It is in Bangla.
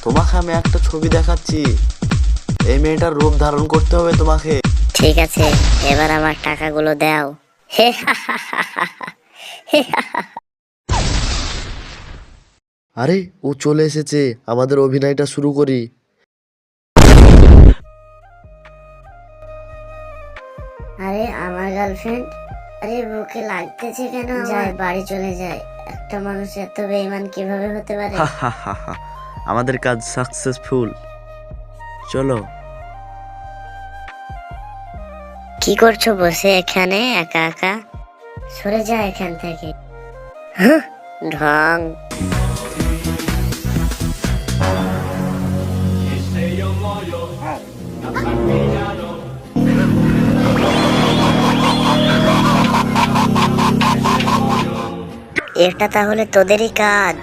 তোমাকে আমি একটা ছবি দেখাচ্ছি, এই মেয়েটার রূপ ধারণ করতে হবে তোমাকে। ঠিক আছে, এবার আমার টাকাগুলো দাও। আরে ও চলে এসেছে, আমাদের অভিনয়টা শুরু করি। আরে আমার গার্লফ্রেন্ড, আরে বুকে লাগতেছে কেন? যায় বাড়ি চলে যায়। একটা মানুষ এত বেঈমান কিভাবে হতে পারে? আমাদের কাজ সাকসেসফুল, চলো। কি করছো বসে এখানে একা একা? সরে যা এখান থেকে। হ্যাঁ, ঢং। এটা তাহলে তোদেরই কাজ?